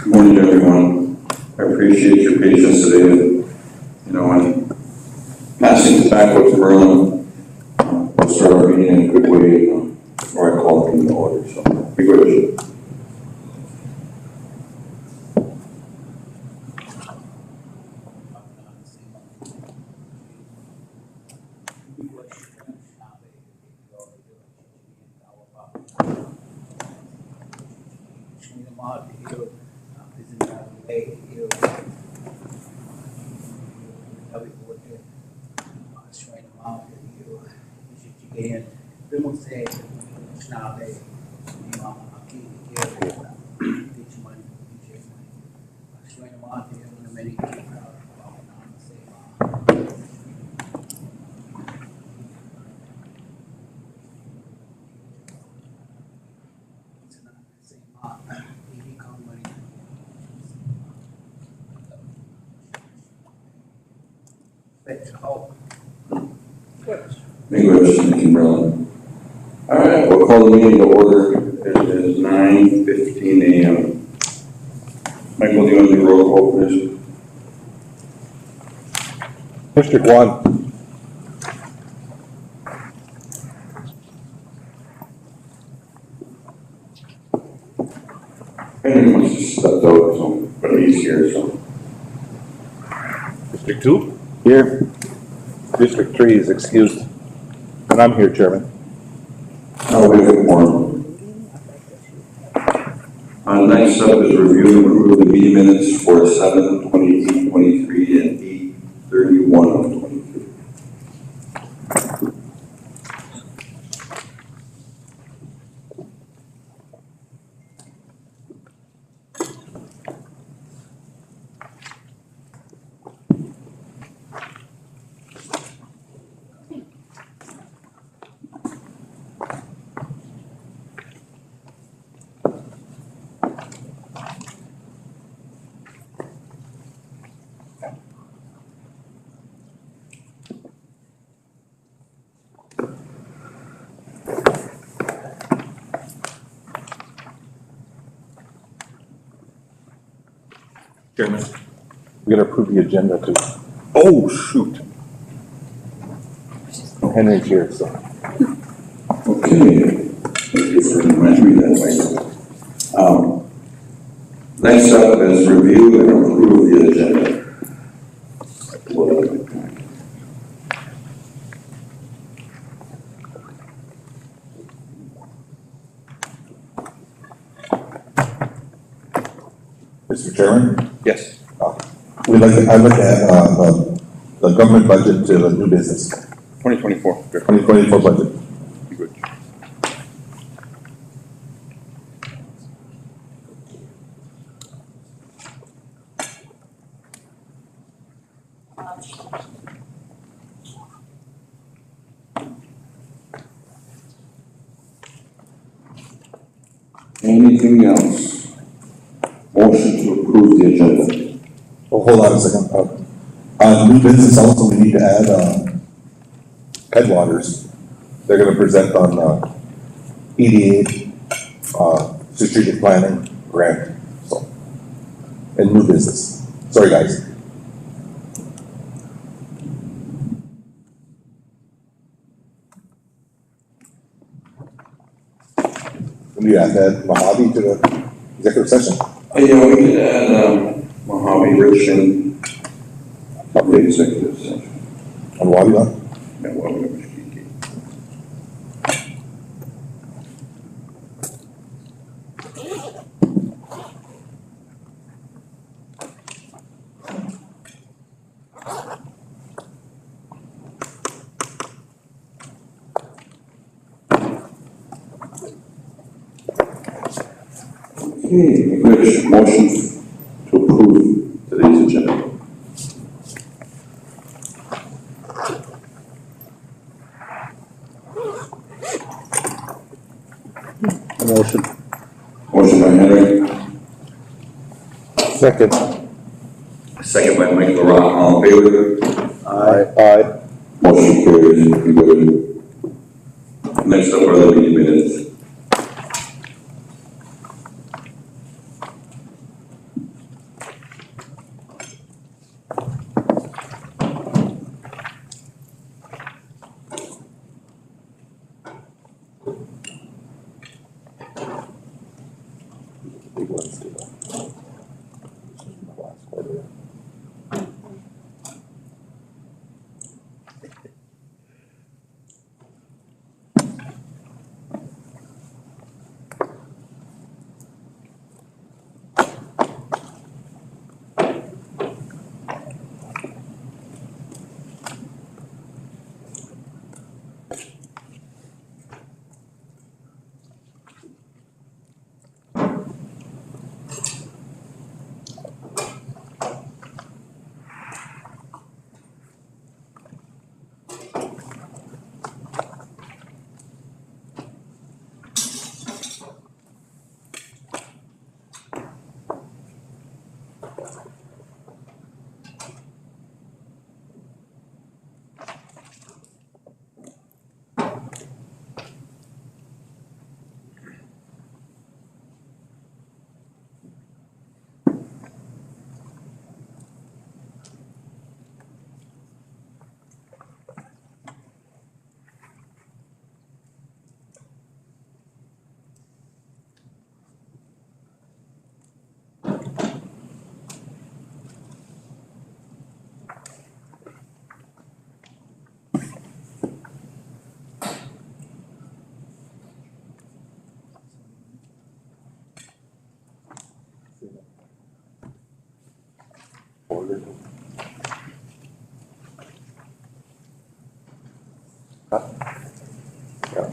Good morning, everyone. I appreciate your patience today. And passing it back to Merlin, we'll start our meeting in a good way before I call it in order. So, be good. Thank you, Merlin. All right, we'll call the meeting to order. It is 9:15 a.m. Michael, do you want to do roll call, please? District 1. Henry wants to step out, so, but he's here, so. District 2? Here. District 3 is excused. And I'm here, Chairman. No, we have more. Next up is review and approve the meeting minutes for 7/28/23 and 8/31/23. Chairman. We're going to approve the agenda too. Oh, shoot. Henry's here, so. Okay. Thank you for reminding me that, Michael. Next up is review and approve the agenda. Mr. Chairman? Yes. I'd like to add the government budget to the new business. 2024. 2024 budget. Good. Anything else? Motion to approve the agenda. Oh, hold on a second. New business also, we need to add Headwaters. They're going to present on EDA, strategic planning grant. So, and new business. Sorry, guys. We need to add Mojave to the executive session. Yeah, we could add Mojave Rich and the executive session. On Wabi. Yeah, well, okay, Rich, motion to approve today's agenda. Motion. Motion by Henry. Second. Second by Mike LaRock. All in favor? Aye. Motion carries. Good. Next up are the meeting minutes. big ones to the last quarter. Order. Yeah.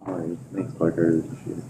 All right, thanks, Parker. Appreciate it.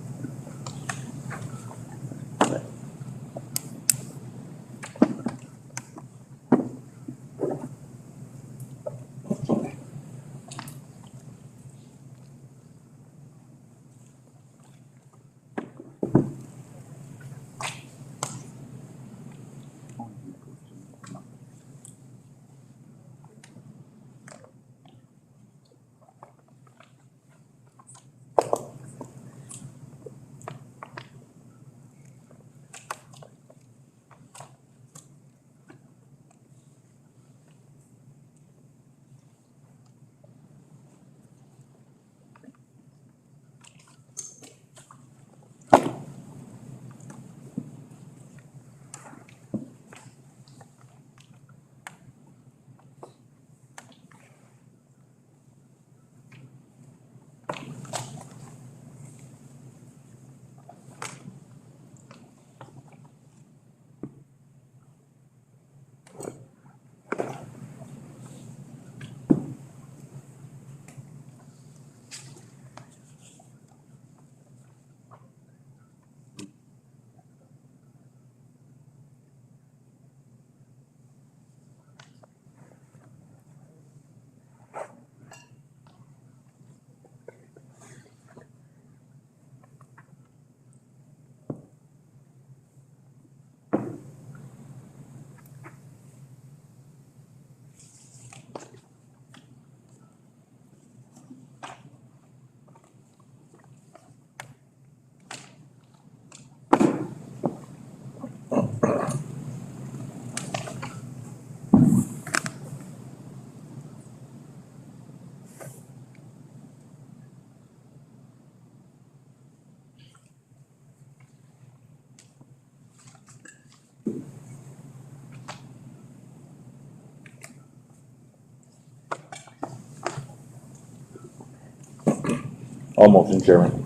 All motion, Chairman.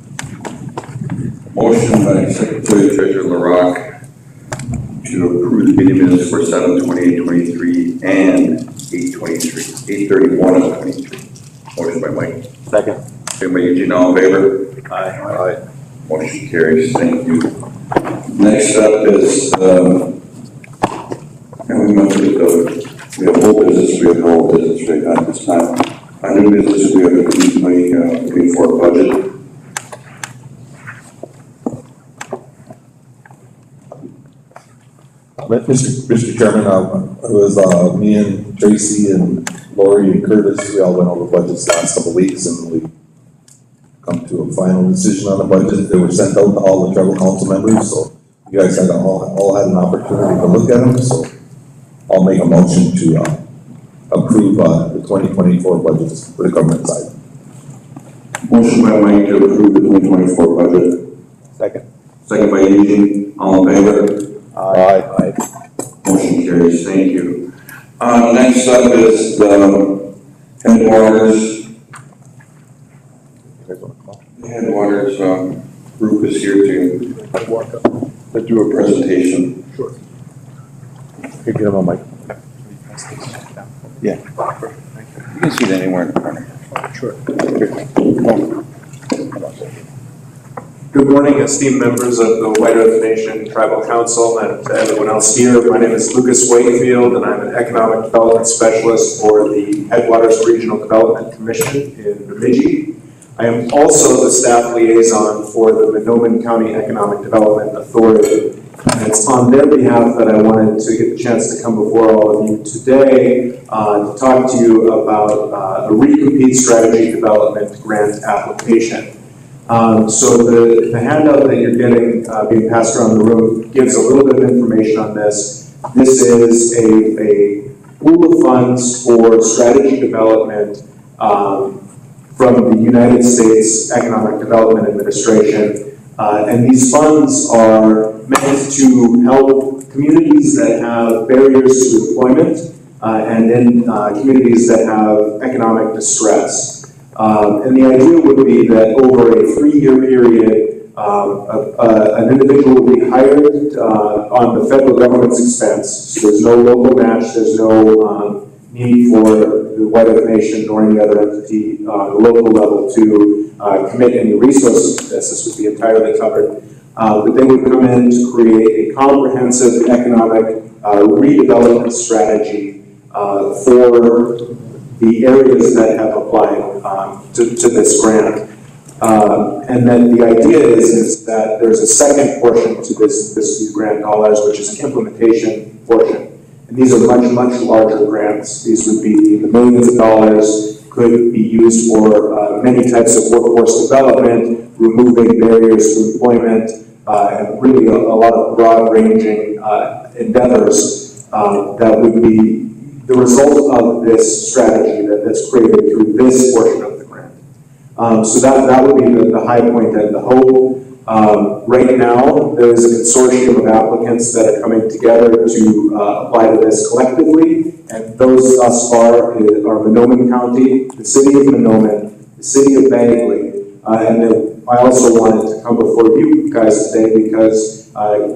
Motion by Secretary Treasurer LaRock to approve the meeting minutes for 7/28/23 and 8/31 of 23. Motion by Mike. Second. Second by Eugene, all in favor? Aye. Motion carries, thank you. Next up is, and we mentioned, we have old business, we have no old business right now at this time. On new business, we have the 2024 budget. Mr. Chairman, it was, me and Tracy and Lori and Curtis, we all went over budgets the last couple of weeks, and we come to a final decision on the budget. They were sent out to all the tribal council members, so you guys had all had an opportunity to look at them, so I'll make a motion to, approve, the 2024 budgets for the government side. Motion by Mike to approve the 2024 budget. Second. Second by Eugene, all in favor? Aye. Motion carries, thank you. Next up is the Headwaters. The Headwaters group is here to do a presentation. Sure. Here, get him on mic. Yeah. You can see it anywhere in the corner. Sure. Good morning, esteemed members of the White Earth Nation Tribal Council and to everyone else here. My name is Lucas Wakefield and I'm an Economic Development Specialist for the Headwaters Regional Development Commission in Bemidji. I am also the staff liaison for the Monoman County Economic Development Authority. And it's on their behalf that I wanted to get the chance to come before all of you today to talk to you about the Recompete Strategy Development Grant application. So the handout that you're getting being passed around the room gives a little bit of information on this. This is a pool of funds for strategy development from the United States Economic Development Administration. And these funds are meant to help communities that have barriers to employment and in communities that have economic distress. And the idea would be that over a 3-year period, an individual will be hired on the federal government's expense. So there's no local match, there's no need for the White Earth Nation or any other entity on the local level to commit any resources to this. This would be entirely covered. But they would come in to create a comprehensive economic redevelopment strategy for the areas that have applied to this grant. And then the idea is that there's a second portion to these grant dollars, which is an implementation portion. And these are much larger grants. These would be in the millions of dollars, could be used for many types of workforce development, removing barriers to employment, and really a lot of broad-ranging endeavors that would be the result of this strategy that's created through this portion of the grant. So that would be the high point and the hope. Right now, there is a consortium of applicants that are coming together to apply to this collectively, and those thus far are Monoman County, the City of Monoman, the City of Bagley, and then I also wanted to come before you guys today because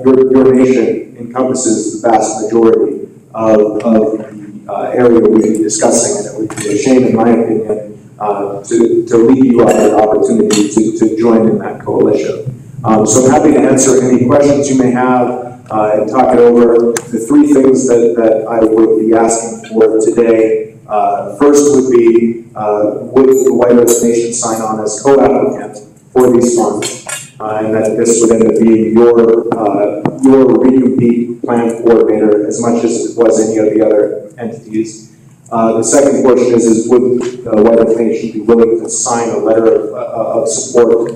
your nation encompasses the vast majority of the area we'll be discussing, and it would be a shame, in my opinion, to leave you out an opportunity to join in that coalition. So I'm happy to answer any questions you may have and talk it over. The 3 things that I would be asking for today, first would be, would the White Earth Nation sign on as co-applicant for these funds? And that this would end up being your recompete plan coordinator as much as it was any of the other entities. The second question is would the White Earth Nation be willing to sign a letter of support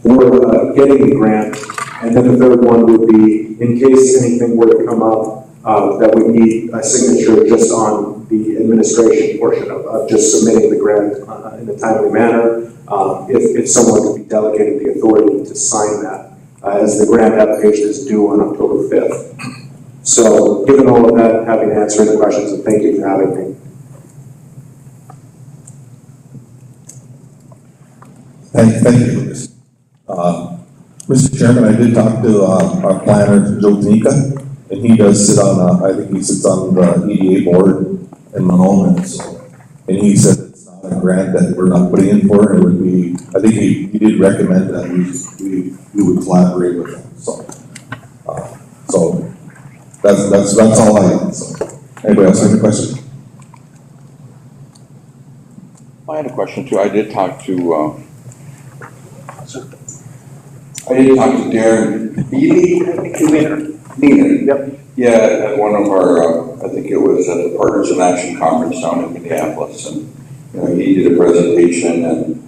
for getting the grant? And then the third one would be, in case anything were to come up that would need a signature just on the administration portion of just submitting the grant in a timely manner, if someone could be delegated the authority to sign that, as the grant application is due on October 5th. So given all of that, happy to answer any questions, and thank you for having me. Thank you, Lucas. Mr. Chairman, I did talk to, our planner, Joe Tanika, and he does sit on, I think he sits on the EDA board in Monoman, so, and he said it's not a grant that we're not putting in for, it would be, I think he did recommend that we would collaborate with him, so. So, that's all I have, so. Anybody else have any questions? I had a question too. I did talk to Darren Neener. Yep. Yeah, at one of our, I think it was at the Partners in Action Conference down in Minneapolis, and, you know, he did a presentation, and,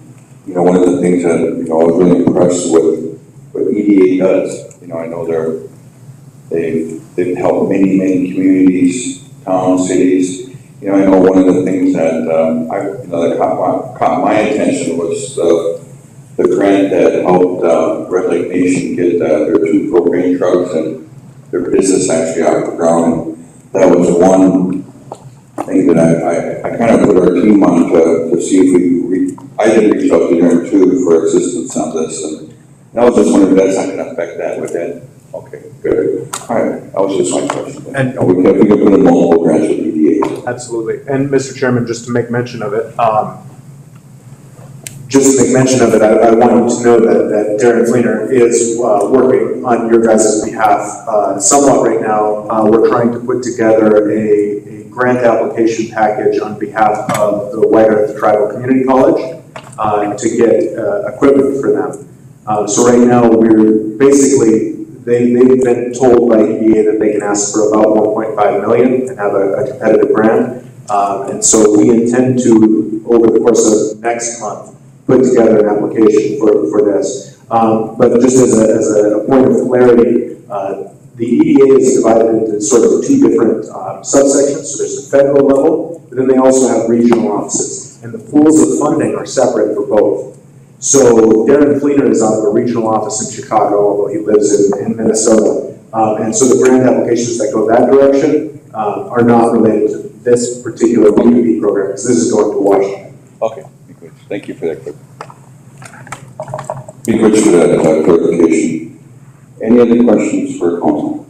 you know, one of the things that, you know, I was really impressed with what EDA does. You know, I know they've helped many communities, towns, cities. You know, I know one of the things that, that caught my attention was the grant that helped Red Lake Nation get their 2 propane trucks and their business actually off the ground. And that was one thing that I kind of put our team on to see if I did reach out to them too for assistance on this. And I was just wondering if that's not going to affect that with that. Okay, good. All right, that was just my question. And we can put in multiple grants with EDA. absolutely. And Mr. Chairman, just to make mention of it, I wanted to know that Darren Fleener is working on your guys' behalf somewhat right now. We're trying to put together a grant application package on behalf of the White Earth Tribal Community College to get equipment for them. So right now, we're basically, they've been told by EDA that they can ask for about 1.5 million and have a competitive grant. And so we intend to, over the course of next month, put together an application for this. But just as a point of clarity, the EDA is divided into sort of 2 different subsections. So there's the federal level, but then they also have regional offices. And the pools of funding are separate for both. So Darren Fleener is out of a regional office in Chicago, although he lives in Minnesota. And so the grant applications that go that direction are not related to this particular B2B program, because this is going to Washington. Okay, good. Thank you for that. Be good for that clarification. Any other questions for council?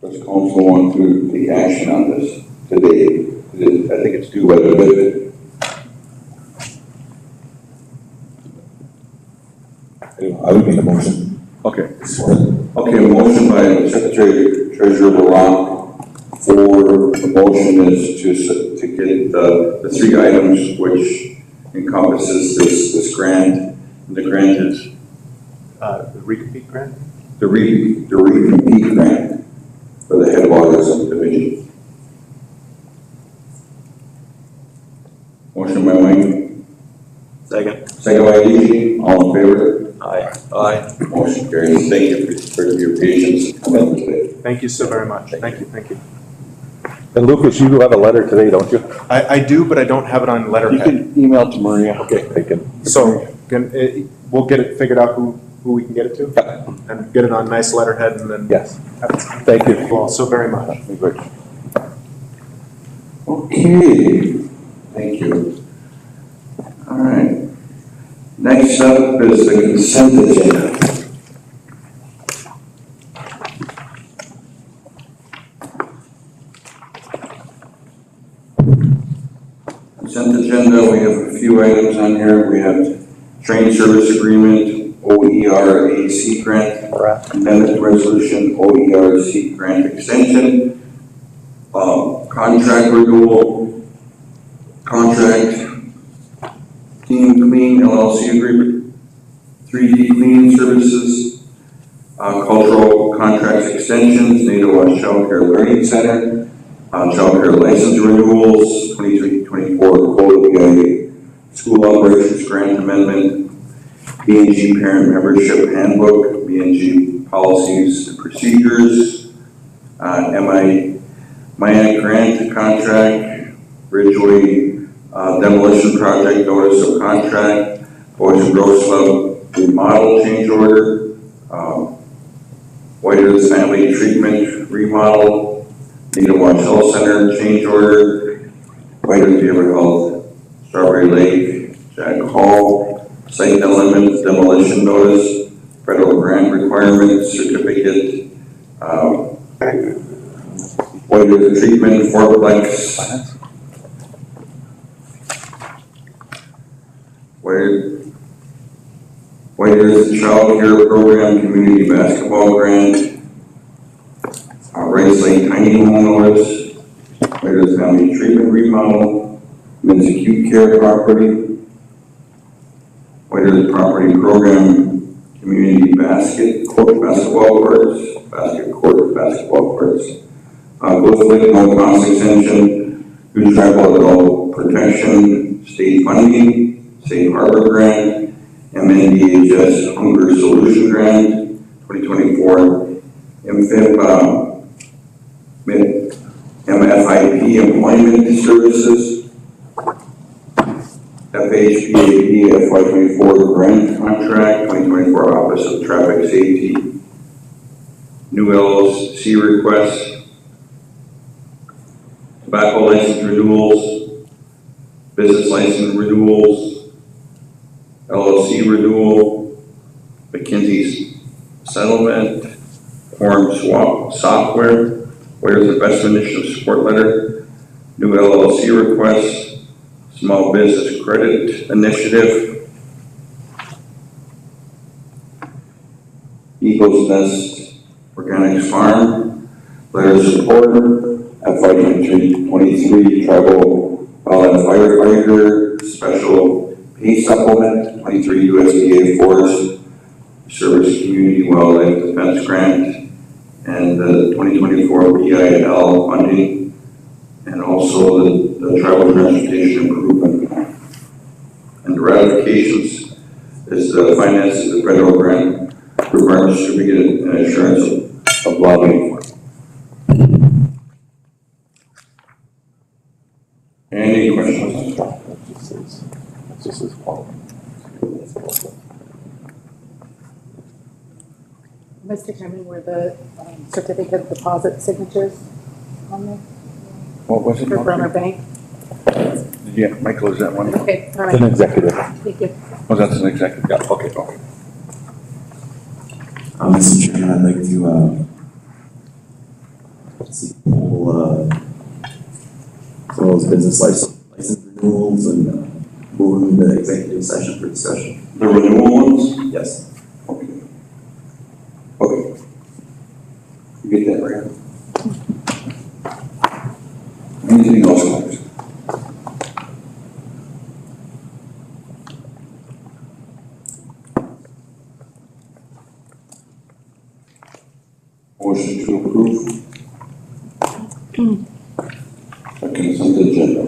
Does council want to take action on this today? I think it's due by the bid. I would make a motion. Okay. Okay, motion by Secretary Treasurer LeBlanc for the motion is to get the 3 items which encompasses this grant. And the grant is The recompete grant? the recompete grant for the Headwaters subdivision. Motion by Mike. Second. Second by DJ. All in favor? Aye. Aye. Motion carries. Thank you for your patience and coming today. Thank you so very much. Thank you. And Lucas, you have a letter today, don't you? I do, but I don't have it on You letterhead. can email to Maria. Okay, taken. So we'll get it figured out who we can get it to, and get it on nice letterhead, and then Yes. thank you all so very much. Good. Okay, thank you. All right. Next up is the consent agenda. Consent agenda, we have a few items on here. We have train service agreement, OERAC grant, amendment resolution, OERC grant extension, contract renewal, contract Team Clean LLC agreement, 3D Clean Services, cultural contracts extensions, Nato Child Care Learning Center, child care license renewals, 23-24 Code PIA, school operations grant amendment, B&G parent membership handbook, B&G policies and procedures, MI grant contract, Ridgeway demolition project notice of contract, Boys and Girls Club remodel change order, White Earth Family Treatment remodel, Native Watch Health Center change order, White Earth Beaver Health, Strawberry Lake, Jack Hall, site element demolition notice, federal grant requirement certificate, White Earth Treatment, fourplex, White Earth Child Care Program Community Basketball Grant, Rice Lake Tiny Home Notice, White Earth Family Treatment Remodel, Men's Acute Care Property, White Earth Property Program Community Basketball Courts, Ghost Lake No Cost Extension, Youth Tribal Adult Protection, State Funding, Safe Harbor Grant, MNDHS Hunger Solution Grant, 2024, MFIP Employment Services, FHPAP FY24 Grant Contract, 2024 Office of Traffic Safety, new LLC requests, tobacco license renewals, business license renewals, LLC renewal, McKinsey's settlement, Quorum Swap Software, White Earth Investment Initiative Support Letter, new LLC requests, Small Business Credit Initiative, Eagles Nest Organics Farm, letter of support, FY23 Tribal Firefighter Special Pay Supplement, 23 USDA Forest Service Community Wildlife Defense Grant, and the 2024 BIL funding, and also the Tribal Transportation Improvement Plan. And the ratifications is the finance of the federal grant requirement certificate and assurance of lobbying. Any questions? Mr. Chairman, were the certificate of deposit signatures on there What was it? for Bremer Bank? Yeah, Michael, is that one? Okay, all It's an right, executive. thank you. Oh, that's an executive, yeah, okay, okay. Mr. Chairman, I'd like to, see the whole, as well as business license renewals and move them into executive session for discussion. The renewal ones? Yes. Okay. Okay. You get that right? Anything else, guys? Motion to approve. The consent agenda.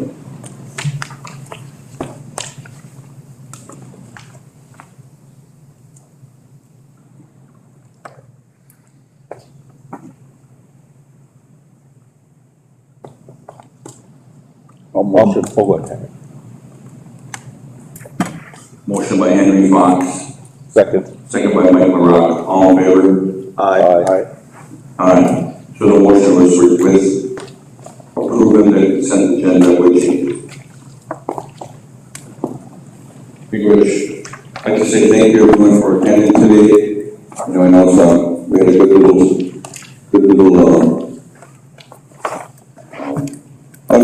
Motion forward. Motion by Henry Fox, Second. second by Mike LaRock. All in favor? Aye. Aye. So the motion was with approving the consent agenda with changes. We wish, I'd like to say thank you everyone for attending today. You know, I know we had a good little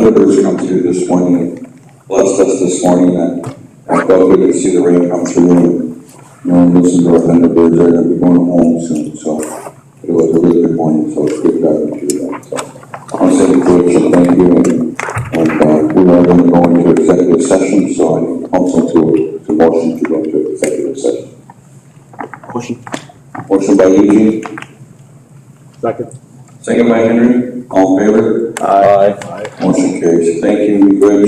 visitors come through this morning and blessed us this morning, and I felt good to see the rain come through, and you know, listen to our Thunderbirds. They're going to be going home soon, so it was a really good morning, so it's good to do that. So I want to say to thank you, and we are going to go into executive session, so I also to motion to go into executive session. Motion by Eugene. Second. Second by Henry. All in favor? Aye. Motion carries. Thank you. Be good.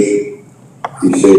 Be safe.